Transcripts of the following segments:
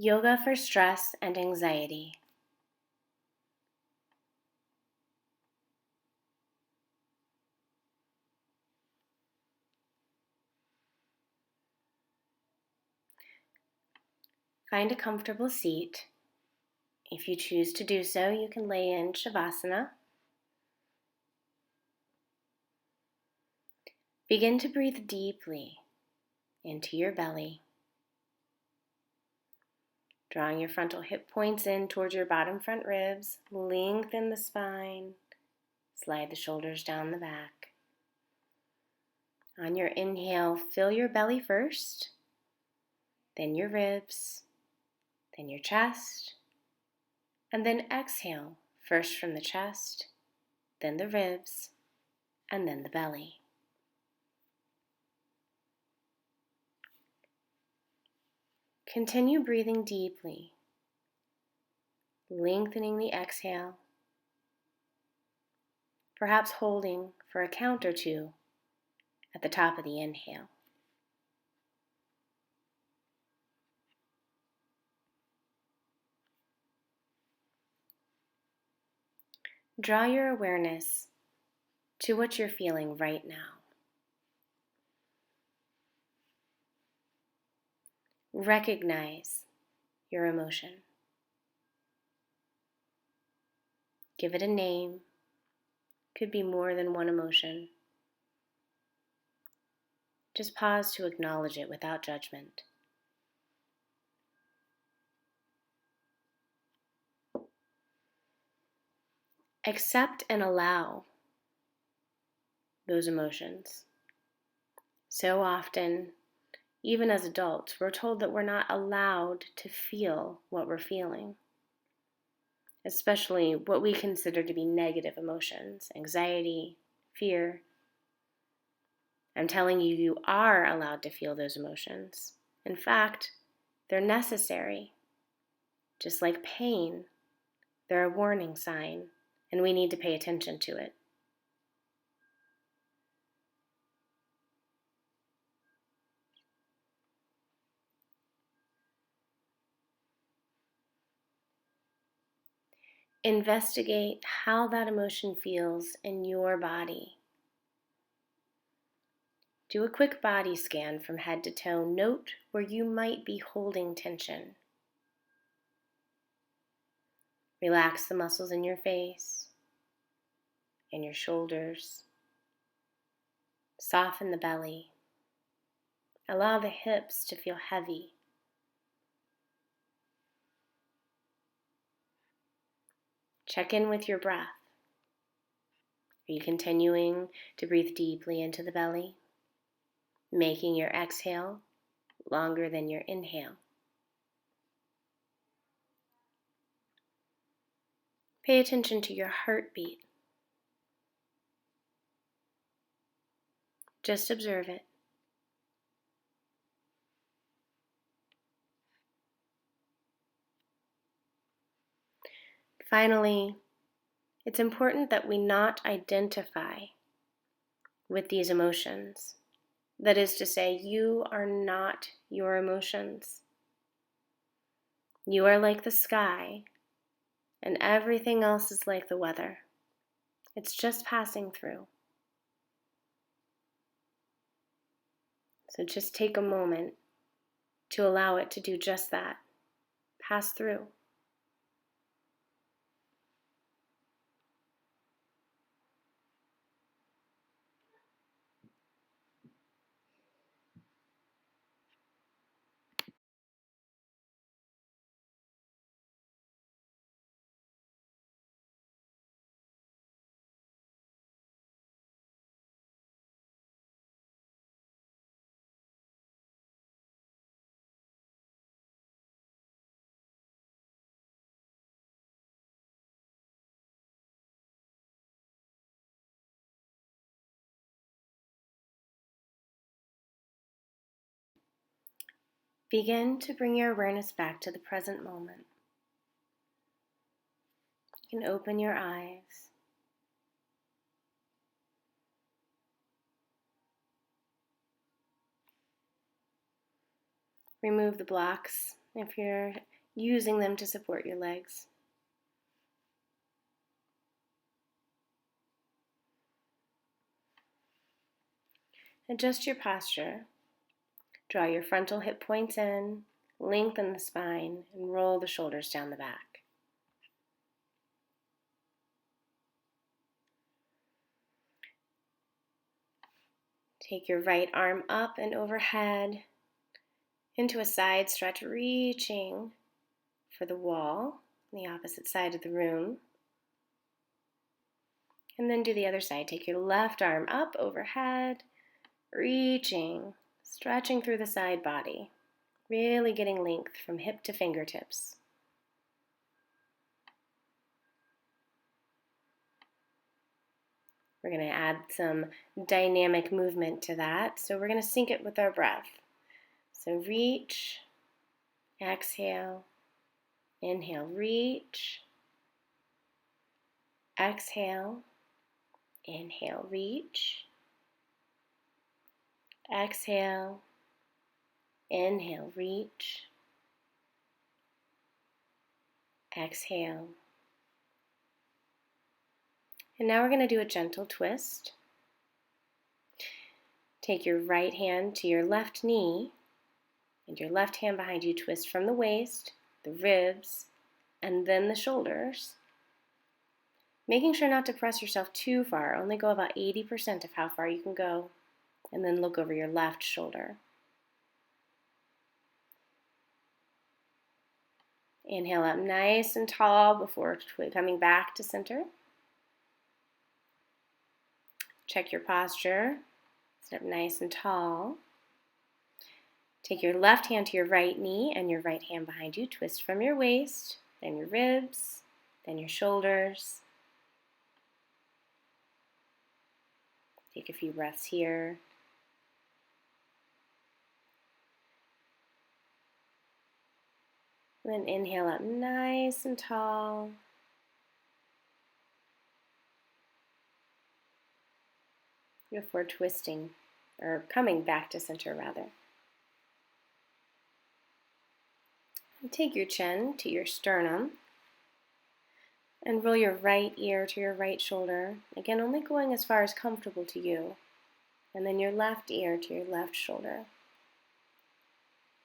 Yoga for stress and anxiety. Find a comfortable seat. If you choose to do so, you can lay in Shavasana. Begin to breathe deeply into your belly, drawing your frontal hip points in towards your bottom front ribs. Lengthen the spine, slide the shoulders down the back. On your inhale, fill your belly first, then your ribs, then your chest, and then exhale, first from the chest, then the ribs, and then the belly. Continue breathing deeply, lengthening the exhale, perhaps holding for a count or two at the top of the inhale. Draw your awareness to what you're feeling right now. Recognize your emotion. Give it a name. Could be more than one emotion. Just pause to acknowledge it without judgment. Accept and allow those emotions. So often, even as adults, we're told that we're not allowed to feel what we're feeling, especially what we consider to be negative emotions, anxiety, fear. I'm telling you, you are allowed to feel those emotions. In fact, they're necessary. Just like pain, they're a warning sign, and we need to pay attention to it. Investigate how that emotion feels in your body. Do a quick body scan from head to toe. Note where you might be holding tension. Relax the muscles in your face and your shoulders. Soften the belly. Allow the hips to feel heavy. Check in with your breath. Are you continuing to breathe deeply into the belly, making your exhale longer than your inhale? Pay attention to your heartbeat. Just observe it. Finally, it's important that we not identify with these emotions. That is to say, you are not your emotions. You are like the sky, and everything else is like the weather. It's just passing through. So just take a moment to allow it to do just that. Pass through. Begin to bring your awareness back to the present moment. You can open your eyes. Remove the blocks if you're using them to support your legs. Adjust your posture. Draw your frontal hip points in, lengthen the spine, and roll the shoulders down the back. Take your right arm up and overhead into a side stretch, reaching for the wall on the opposite side of the room. And then do the other side. Take your left arm up overhead, reaching, stretching through the side body, really getting length from hip to fingertips. We're going to add some dynamic movement to that, so we're going to sync it with our breath. So reach, exhale, inhale, reach, exhale, inhale, reach, exhale, inhale, reach, exhale. And now we're going to do a gentle twist. Take your right hand to your left knee and your left hand behind you. Twist from the waist, the ribs, and then the shoulders. Making sure not to press yourself too far. Only go about 80% of how far you can go. And then look over your left shoulder. Inhale up nice and tall before coming back to center. Check your posture. Sit up nice and tall. Take your left hand to your right knee and your right hand behind you. Twist from your waist, then your ribs, then your shoulders. Take a few breaths here. And then inhale up nice and tall. Before twisting, or coming back to center rather. And take your chin to your sternum and roll your right ear to your right shoulder. Again, only going as far as comfortable to you. And then your left ear to your left shoulder.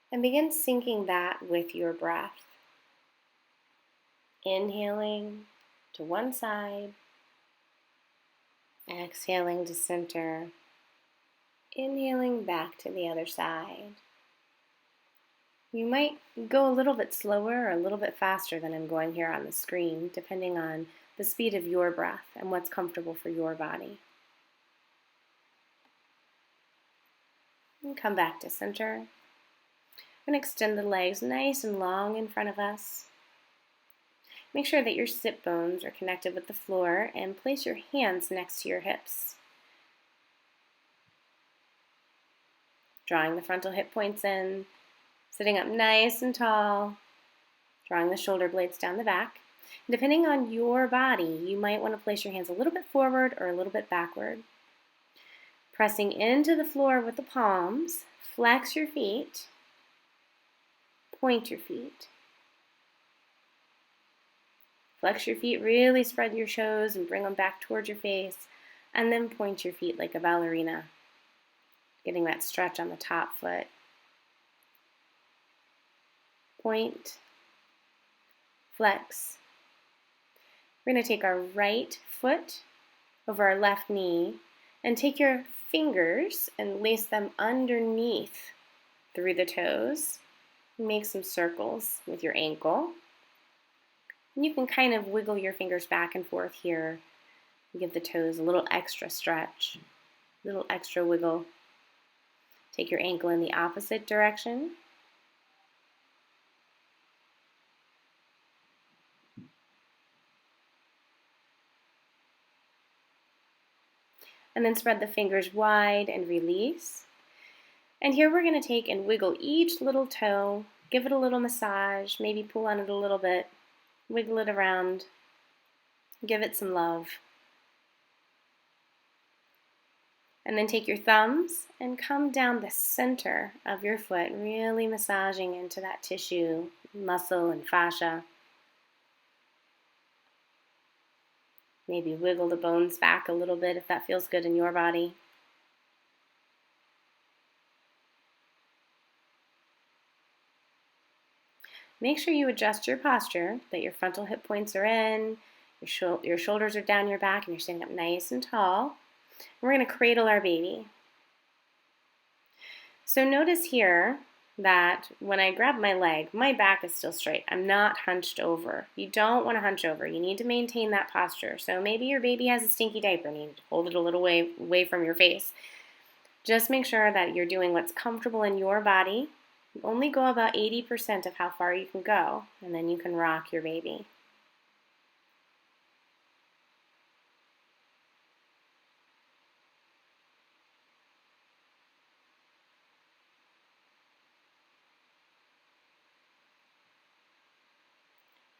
And begin syncing that with your breath. Inhaling to one side. Exhaling to center. Inhaling back to the other side. You might go a little bit slower or a little bit faster than I'm going here on the screen, depending on the speed of your breath and what's comfortable for your body. And come back to center. I'm going to extend the legs nice and long in front of us. Make sure that your sit bones are connected with the floor and place your hands next to your hips. Drawing the frontal hip points in, sitting up nice and tall, drawing the shoulder blades down the back. And depending on your body, you might want to place your hands a little bit forward or a little bit backward. Pressing into the floor with the palms, flex your feet, point your feet. Flex your feet, really spread your toes and bring them back towards your face, and then point your feet like a ballerina, getting that stretch on the top foot. Point, flex. We're going to take our right foot over our left knee and take your fingers and lace them underneath through the toes. Make some circles with your ankle. And you can kind of wiggle your fingers back and forth here. Give the toes a little extra stretch, a little extra wiggle. Take your ankle in the opposite direction. And then spread the fingers wide and release. And here we're going to take and wiggle each little toe, give it a little massage, maybe pull on it a little bit, wiggle it around, give it some love. And then take your thumbs and come down the center of your foot, really massaging into that tissue, muscle, and fascia. Maybe wiggle the bones back a little bit if that feels good in your body. Make sure you adjust your posture, that your frontal hip points are in, your shoulders are down your back, and you're standing up nice and tall. We're going to cradle our baby. So notice here that when I grab my leg, my back is still straight. I'm not hunched over. You don't want to hunch over. You need to maintain that posture. So maybe your baby has a stinky diaper and you need to hold it a little away from your face. Just make sure that you're doing what's comfortable in your body. Only go about 80% of how far you can go, and then you can rock your baby.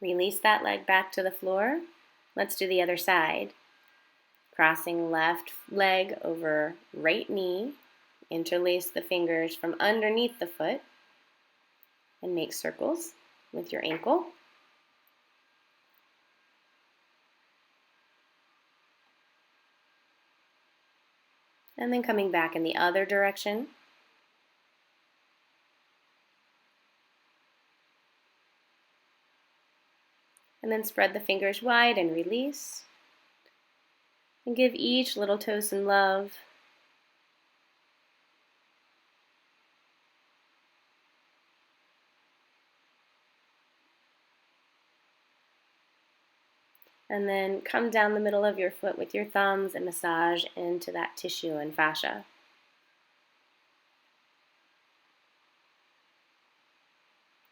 Release that leg back to the floor. Let's do the other side. Crossing left leg over right knee. Interlace the fingers from underneath the foot and make circles with your ankle. And then coming back in the other direction. And then spread the fingers wide and release. And give each little toe some love. And then come down the middle of your foot with your thumbs and massage into that tissue and fascia.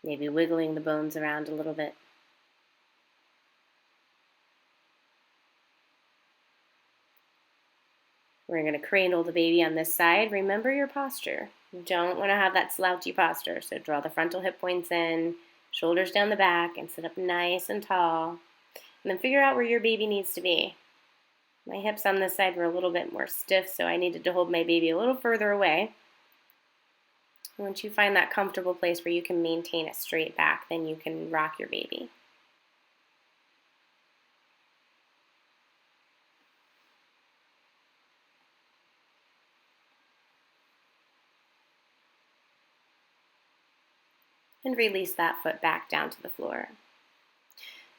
Maybe wiggling the bones around a little bit. We're going to cradle the baby on this side. Remember your posture. You don't want to have that slouchy posture. So draw the frontal hip points in, shoulders down the back, and sit up nice and tall. And then figure out where your baby needs to be. My hips on this side were a little bit more stiff, so I needed to hold my baby a little further away. Once you find that comfortable place where you can maintain a straight back, then you can rock your baby. And release that foot back down to the floor.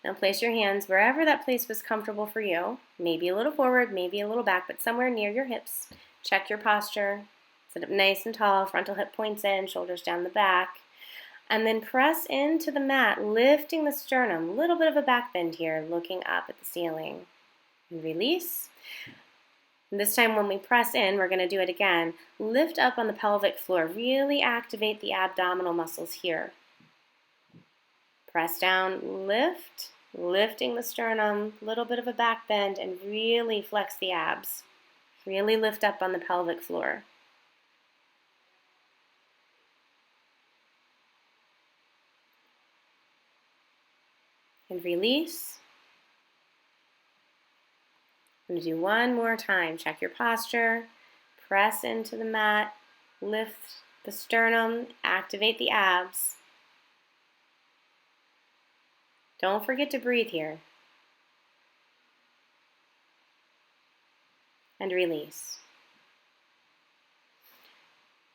Now place your hands wherever that place was comfortable for you. Maybe a little forward, maybe a little back, but somewhere near your hips. Check your posture. Sit up nice and tall, frontal hip points in, shoulders down the back. And then press into the mat, lifting the sternum. A little bit of a back bend here, looking up at the ceiling. And release. And this time when we press in, we're going to do it again. Lift up on the pelvic floor. Really activate the abdominal muscles here. Press down, lift, lifting the sternum, a little bit of a back bend, and really flex the abs. Really lift up on the pelvic floor. And release. I'm going to do one more time. Check your posture. Press into the mat. Lift the sternum. Activate the abs. Don't forget to breathe here. And release.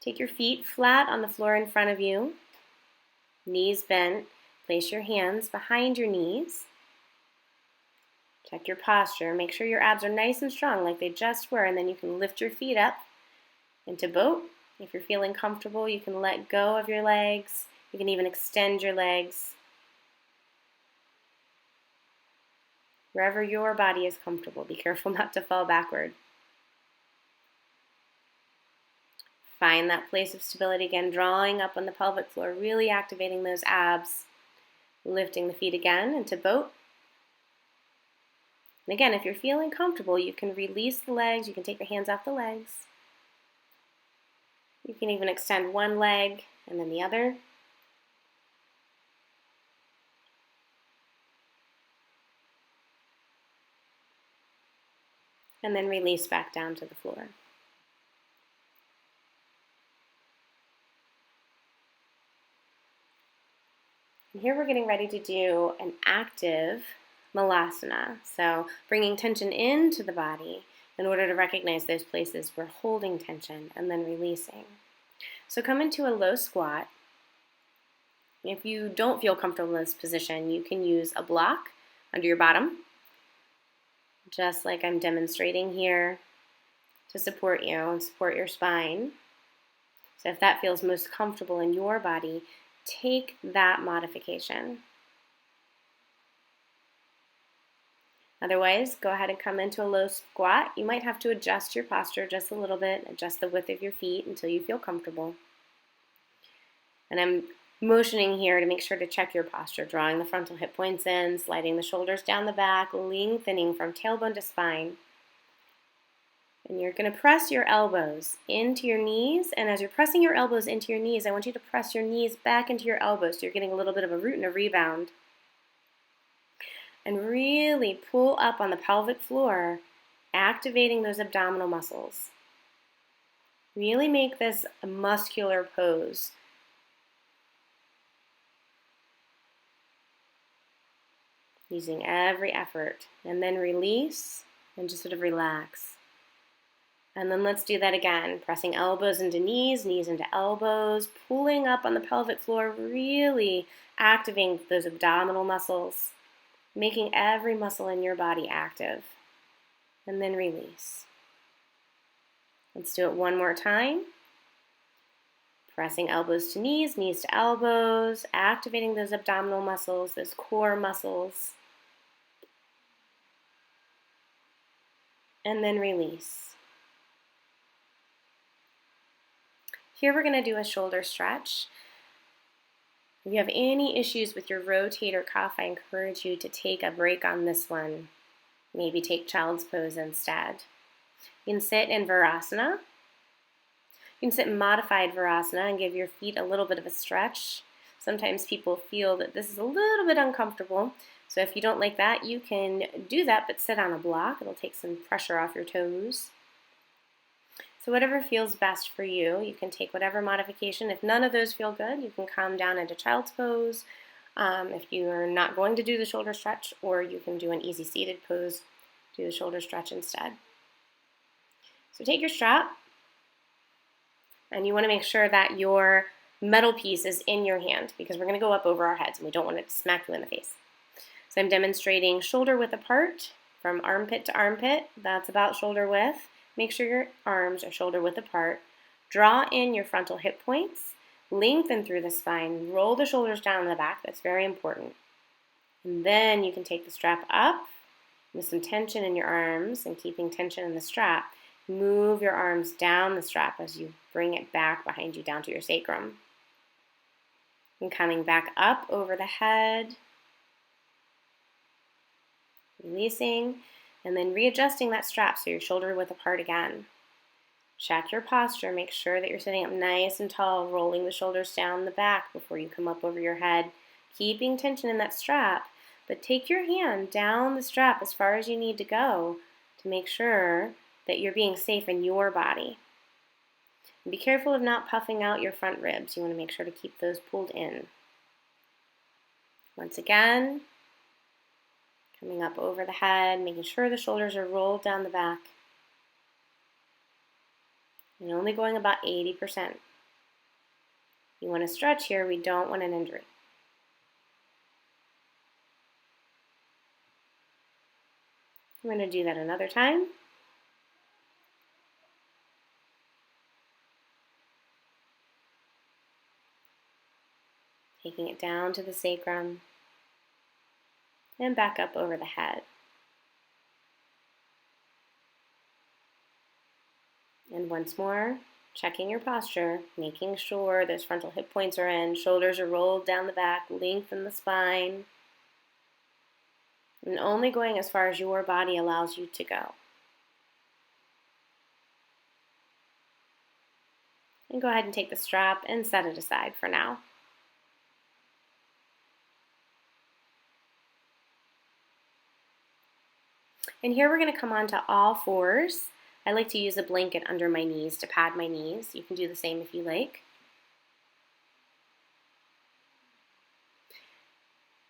Take your feet flat on the floor in front of you. Knees bent. Place your hands behind your knees. Check your posture. Make sure your abs are nice and strong like they just were, and then you can lift your feet up into boat. If you're feeling comfortable, you can let go of your legs. You can even extend your legs. Wherever your body is comfortable, be careful not to fall backward. Find that place of stability again, drawing up on the pelvic floor, really activating those abs. Lifting the feet again into boat. And again, if you're feeling comfortable, you can release the legs. You can take your hands off the legs. You can even extend one leg and then the other. And then release back down to the floor. And here we're getting ready to do an active malasana. So bringing tension into the body in order to recognize those places we're holding tension and then releasing. So come into a low squat. If you don't feel comfortable in this position, you can use a block under your bottom, just like I'm demonstrating here, to support you and support your spine. So if that feels most comfortable in your body, take that modification. Otherwise, go ahead and come into a low squat. You might have to adjust your posture just a little bit, adjust the width of your feet until you feel comfortable. And I'm motioning here to make sure to check your posture, drawing the frontal hip points in, sliding the shoulders down the back, lengthening from tailbone to spine. And you're going to press your elbows into your knees, and as you're pressing your elbows into your knees, I want you to press your knees back into your elbows so you're getting a little bit of a root and a rebound. And really pull up on the pelvic floor, activating those abdominal muscles. Really make this a muscular pose. Using every effort. And then release and just sort of relax. And then let's do that again. Pressing elbows into knees, knees into elbows, pulling up on the pelvic floor, really activating those abdominal muscles, making every muscle in your body active. And then release. Let's do it one more time. Pressing elbows to knees, knees to elbows, activating those abdominal muscles, those core muscles. And then release. Here we're going to do a shoulder stretch. If you have any issues with your rotator cuff, I encourage you to take a break on this one. Maybe take child's pose instead. You can sit in Virasana. You can sit in modified Virasana and give your feet a little bit of a stretch. Sometimes people feel that this is a little bit uncomfortable. So if you don't like that, you can do that, but sit on a block. It'll take some pressure off your toes. So whatever feels best for you, you can take whatever modification. If none of those feel good, you can come down into child's pose. If you're not going to do the shoulder stretch, or you can do an easy seated pose, do the shoulder stretch instead. So take your strap, and you want to make sure that your metal piece is in your hand because we're going to go up over our heads and we don't want it to smack you in the face. So I'm demonstrating shoulder width apart from armpit to armpit. That's about shoulder width. Make sure your arms are shoulder width apart. Draw in your frontal hip points. Lengthen through the spine. Roll the shoulders down in the back. That's very important. And then you can take the strap up with some tension in your arms and keeping tension in the strap. Move your arms down the strap as you bring it back behind you down to your sacrum. And coming back up over the head. Releasing. And then readjusting that strap so you're shoulder width apart again. Check your posture. Make sure that you're sitting up nice and tall, rolling the shoulders down the back before you come up over your head, keeping tension in that strap. But take your hand down the strap as far as you need to go to make sure that you're being safe in your body. And be careful of not puffing out your front ribs. You want to make sure to keep those pulled in. Once again, coming up over the head, making sure the shoulders are rolled down the back. And only going about 80%. You want to stretch here, we don't want an injury. I'm going to do that another time. Taking it down to the sacrum. And back up over the head. And once more, checking your posture, making sure those frontal hip points are in, shoulders are rolled down the back, lengthen the spine, and only going as far as your body allows you to go. And go ahead and take the strap and set it aside for now. And here we're going to come onto all fours. I like to use a blanket under my knees to pad my knees. You can do the same if you like.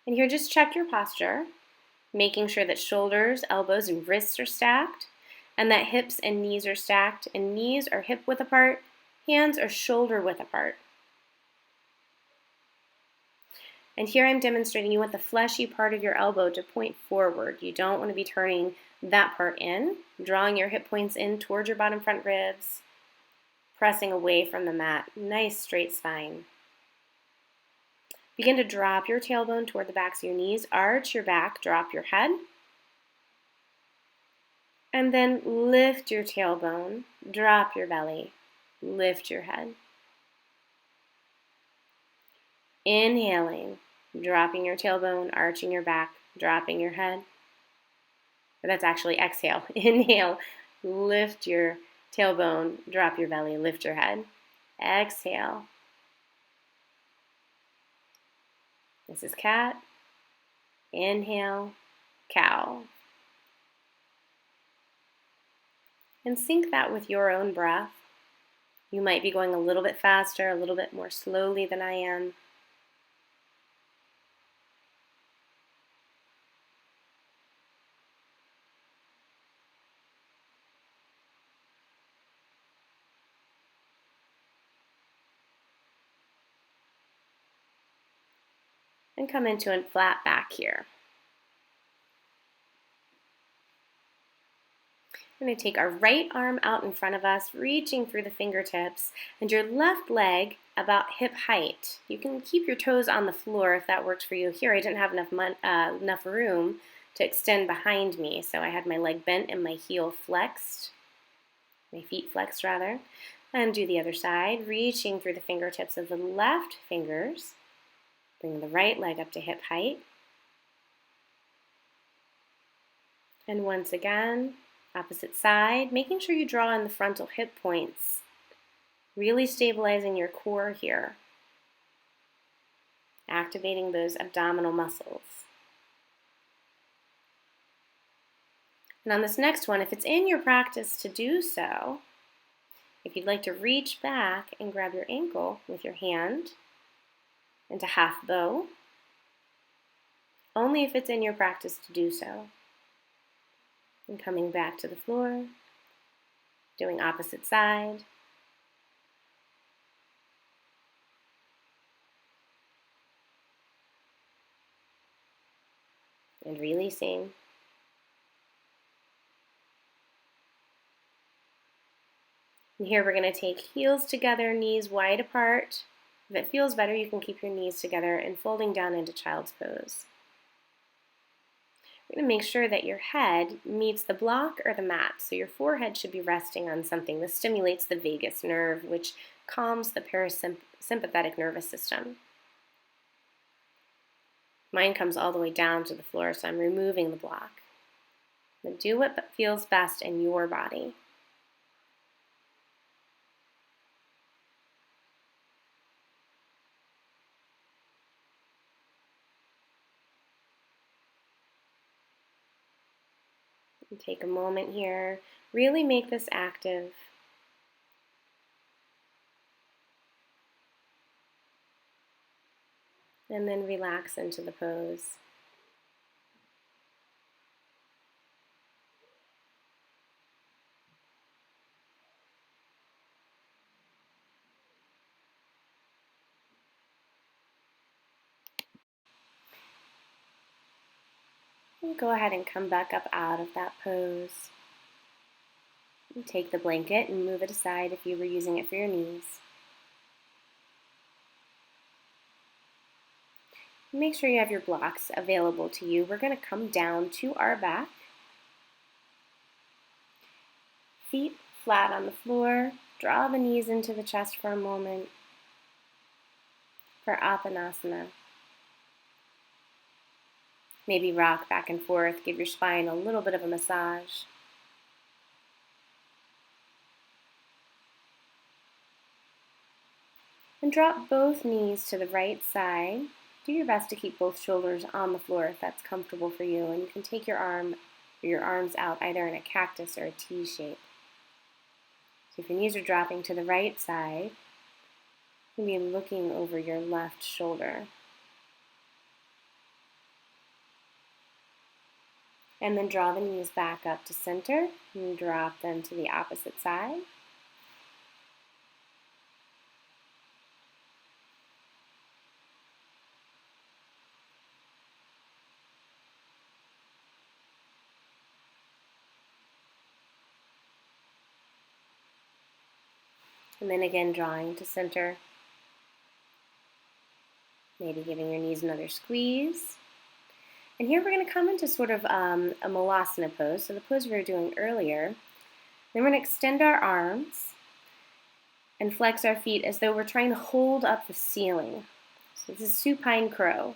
And here, just check your posture, making sure that shoulders, elbows, and wrists are stacked, and that hips and knees are stacked, and knees are hip width apart, hands are shoulder width apart. And here I'm demonstrating you want the fleshy part of your elbow to point forward. You don't want to be turning that part in, drawing your hip points in towards your bottom front ribs, pressing away from the mat. Nice straight spine. Begin to drop your tailbone toward the backs of your knees, arch your back, drop your head, and then lift your tailbone, drop your belly, lift your head. Inhaling, dropping your tailbone, arching your back, dropping your head. That's actually exhale. Inhale, lift your tailbone, drop your belly, lift your head. Exhale. This is cat. Inhale, cow. And sync that with your own breath. You might be going a little bit faster, a little bit more slowly than I am. And come into a flat back here. We're going to take our right arm out in front of us, reaching through the fingertips, and your left leg about hip height. You can keep your toes on the floor if that works for you. Here I didn't have enough room to extend behind me, so I had my leg bent and my heel flexed, my feet flexed rather. And do the other side, reaching through the fingertips of the left fingers. Bring the right leg up to hip height. And once again, opposite side, making sure you draw in the frontal hip points. Really stabilizing your core here. Activating those abdominal muscles. And on this next one, if it's in your practice to do so, if you'd like to reach back and grab your ankle with your hand into half bow, only if it's in your practice to do so. And coming back to the floor, doing opposite side. And releasing. And here we're going to take heels together, knees wide apart. If it feels better, you can keep your knees together and folding down into child's pose. We're going to make sure that your head meets the block or the mat. So your forehead should be resting on something. This stimulates the vagus nerve, which calms the parasympathetic nervous system. Mine comes all the way down to the floor, so I'm removing the block. But do what feels best in your body. And take a moment here. Really make this active. And then relax into the pose. And go ahead and come back up out of that pose. And take the blanket and move it aside if you were using it for your knees. Make sure you have your blocks available to you. We're going to come down to our back. Feet flat on the floor. Draw the knees into the chest for a moment for Apanasana. Maybe rock back and forth. Give your spine a little bit of a massage. And drop both knees to the right side. Do your best to keep both shoulders on the floor if that's comfortable for you. And you can take your arms out either in a cactus or a T shape. So if your knees are dropping to the right side, you can be looking over your left shoulder. And then draw the knees back up to center and drop them to the opposite side. And then again, drawing to center. Maybe giving your knees another squeeze. And here we're going to come into sort of a malasana pose, so the pose we were doing earlier. Then we're going to extend our arms and flex our feet as though we're trying to hold up the ceiling. So this is supine crow.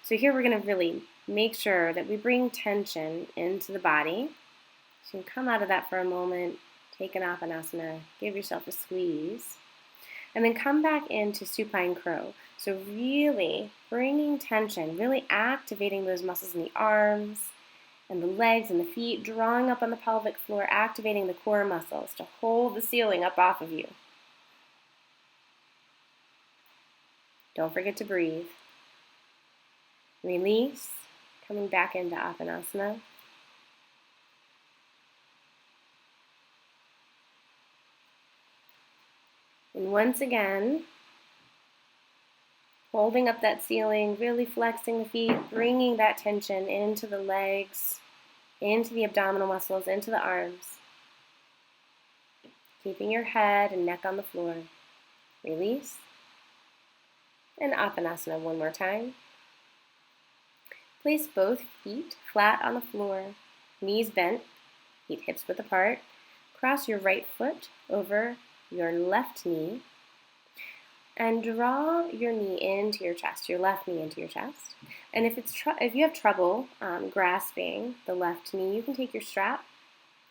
So here we're going to really make sure that we bring tension into the body. So you can come out of that for a moment, take an apanasana, give yourself a squeeze, and then come back into supine crow. So really bringing tension, really activating those muscles in the arms and the legs and the feet, drawing up on the pelvic floor, activating the core muscles to hold the ceiling up off of you. Don't forget to breathe. Release, coming back into apanasana. And once again, holding up that ceiling, really flexing the feet, bringing that tension into the legs, into the abdominal muscles, into the arms. Keeping your head and neck on the floor. Release. And apanasana one more time. Place both feet flat on the floor, knees bent, feet hips width apart. Cross your right foot over your left knee and draw your knee into your chest, your left knee into your chest. And if you have trouble grasping the left knee, you can take your strap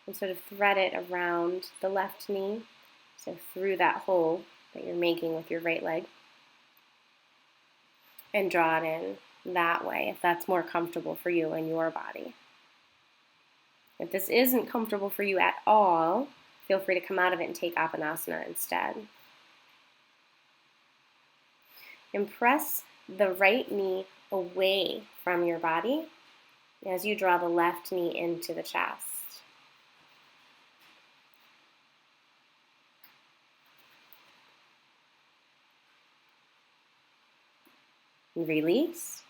and sort of thread it around the left knee, so through that hole that you're making with your right leg, and draw it in that way if that's more comfortable for you and your body. If this isn't comfortable for you at all, feel free to come out of it and take apanasana instead. And press the right knee away from your body as you draw the left knee into the chest. And release.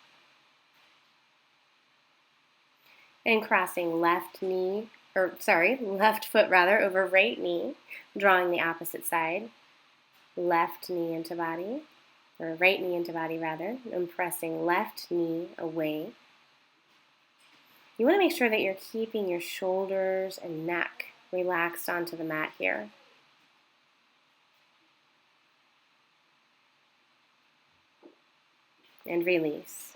And crossing left foot over right knee, drawing the opposite side. Left knee into body, or right knee into body rather, and pressing left knee away. You want to make sure that you're keeping your shoulders and neck relaxed onto the mat here. And release.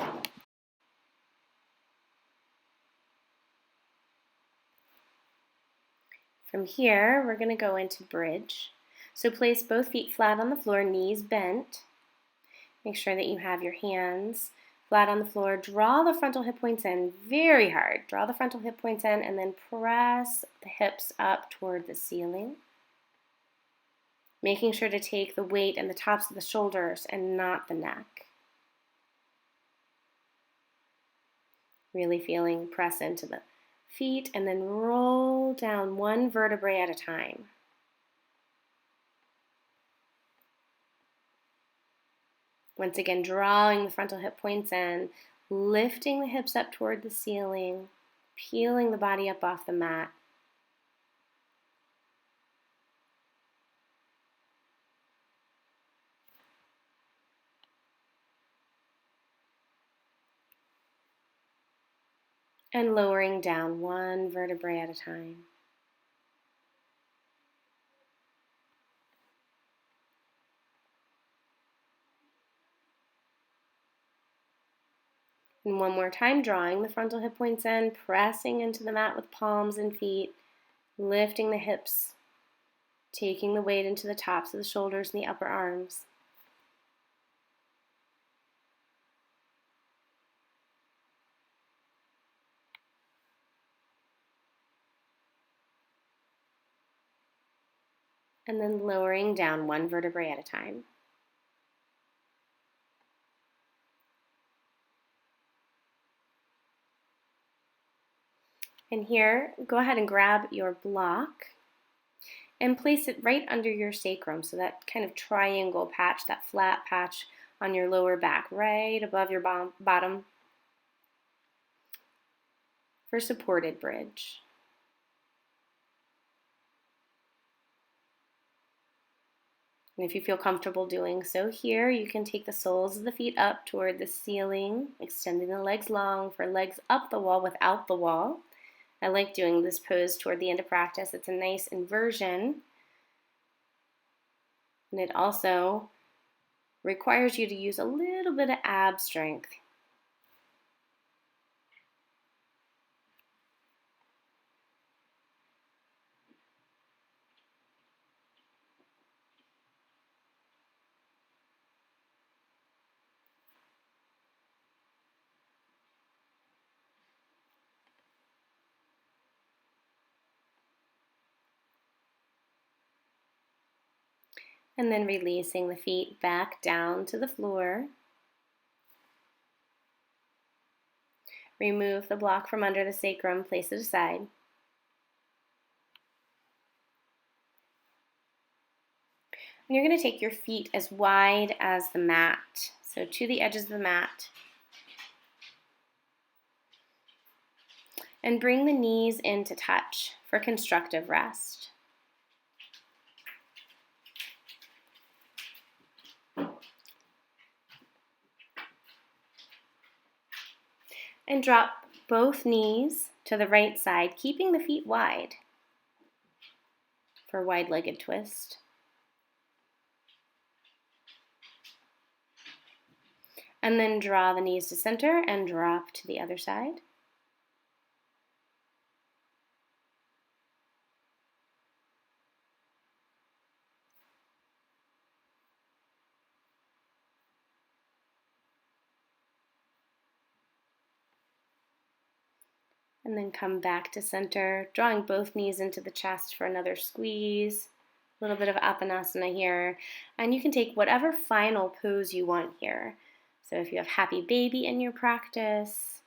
From here, we're going to go into bridge. So place both feet flat on the floor, knees bent. Make sure that you have your hands flat on the floor. Draw the frontal hip points in very hard. Draw the frontal hip points in and then press the hips up toward the ceiling. Making sure to take the weight in the tops of the shoulders and not the neck. Really feeling press into the feet and then roll down one vertebrae at a time. Once again, drawing the frontal hip points in, lifting the hips up toward the ceiling, peeling the body up off the mat. And lowering down one vertebrae at a time. And one more time, drawing the frontal hip points in, pressing into the mat with palms and feet, lifting the hips, taking the weight into the tops of the shoulders and the upper arms. And then lowering down one vertebrae at a time. And here, go ahead and grab your block and place it right under your sacrum, so that kind of triangle patch, that flat patch on your lower back, right above your bottom, for supported bridge. And if you feel comfortable doing so here, you can take the soles of the feet up toward the ceiling, extending the legs long for legs up the wall without the wall. I like doing this pose toward the end of practice. It's a nice inversion. And it also requires you to use a little bit of ab strength. And then releasing the feet back down to the floor. Remove the block from under the sacrum, place it aside. And you're going to take your feet as wide as the mat, so to the edges of the mat. And bring the knees into touch for constructive rest. And drop both knees to the right side, keeping the feet wide for wide-legged twist. And then draw the knees to center and drop to the other side. And then come back to center, drawing both knees into the chest for another squeeze. A little bit of apanasana here. And you can take whatever final pose you want here. So if you have happy baby in your practice,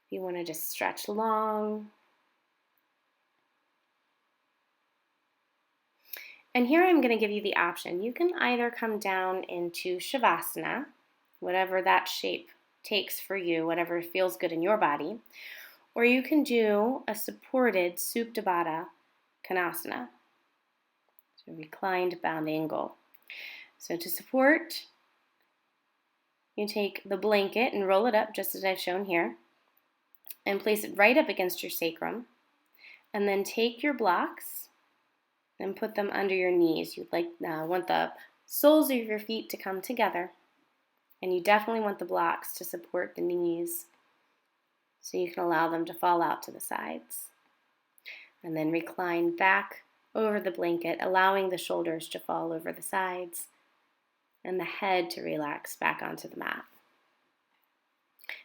if you want to just stretch long. And here I'm going to give you the option. You can either come down into Shavasana, whatever that shape takes for you, whatever feels good in your body, or you can do a supported Supta Baddha Konasana, so reclined bound angle. So to support, you take the blanket and roll it up just as I've shown here, and place it right up against your sacrum, and then take your blocks and put them under your knees. You'd want the soles of your feet to come together. And you definitely want the blocks to support the knees so you can allow them to fall out to the sides. And then recline back over the blanket, allowing the shoulders to fall over the sides and the head to relax back onto the mat.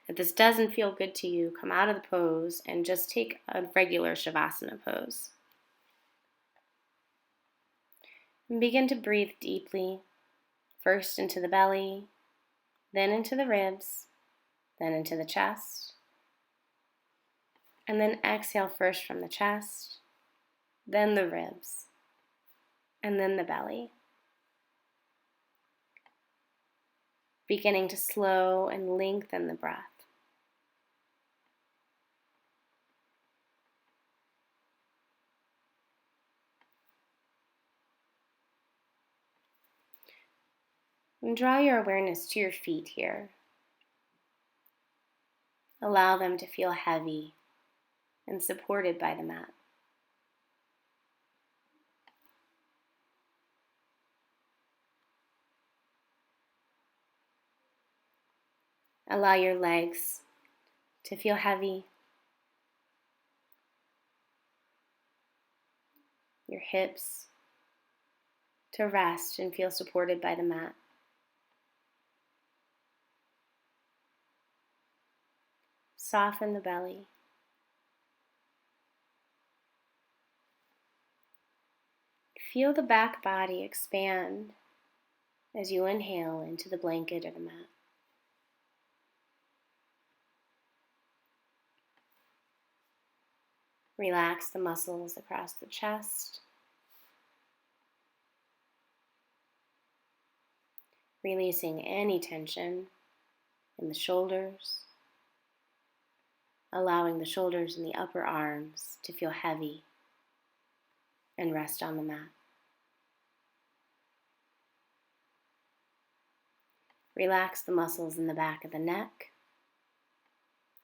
If this doesn't feel good to you, come out of the pose and just take a regular Shavasana pose. And begin to breathe deeply, first into the belly, then into the ribs, then into the chest, and then exhale first from the chest, then the ribs, and then the belly. Beginning to slow and lengthen the breath. And draw your awareness to your feet here. Allow them to feel heavy and supported by the mat. Allow your legs to feel heavy, your hips to rest and feel supported by the mat. Soften the belly. Feel the back body expand as you inhale into the blanket or the mat. Relax the muscles across the chest, releasing any tension in the shoulders, allowing the shoulders and the upper arms to feel heavy and rest on the mat. Relax the muscles in the back of the neck,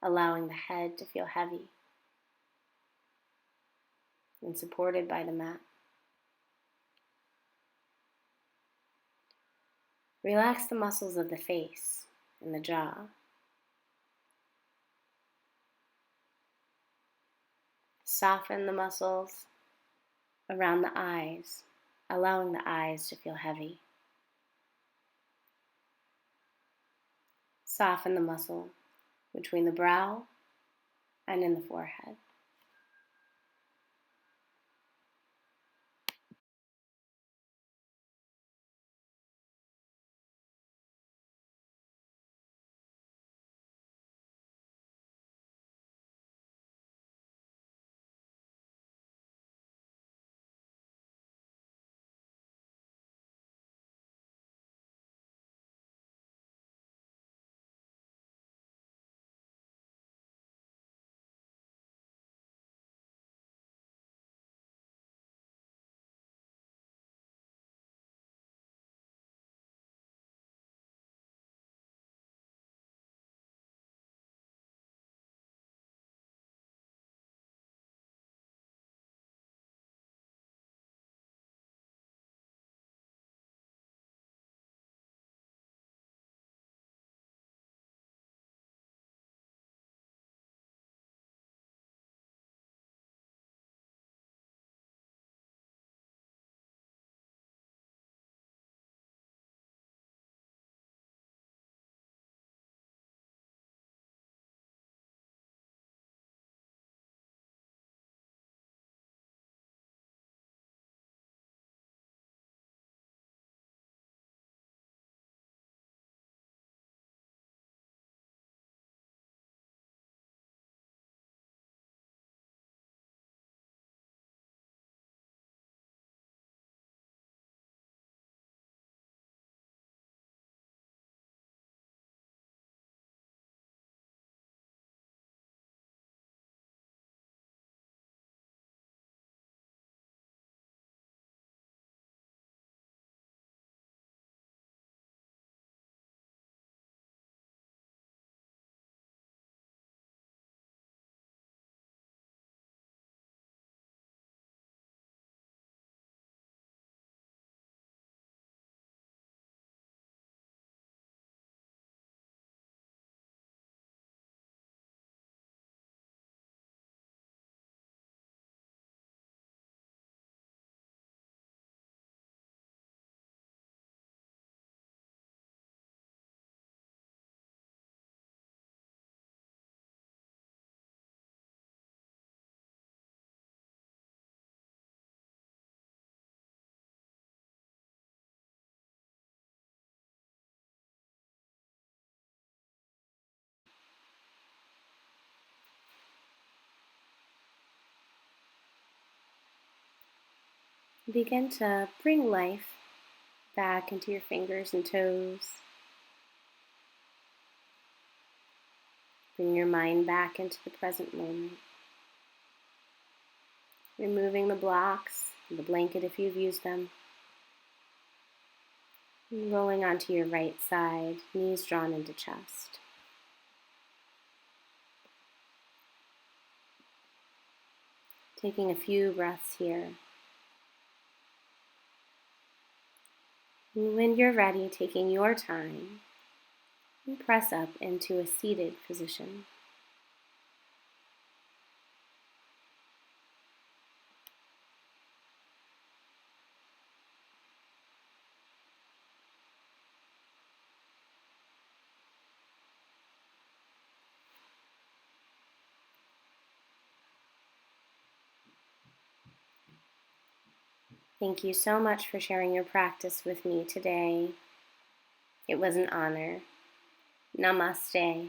allowing the head to feel heavy and supported by the mat. Relax the muscles of the face and the jaw. Soften the muscles around the eyes, allowing the eyes to feel heavy. Soften the muscle between the brow and in the forehead. Begin to bring life back into your fingers and toes. Bring your mind back into the present moment. Removing the blocks, the blanket if you've used them. Rolling onto your right side, knees drawn into chest. Taking a few breaths here. And when you're ready, taking your time, and press up into a seated position. Thank you so much for sharing your practice with me today. It was an honor. Namaste.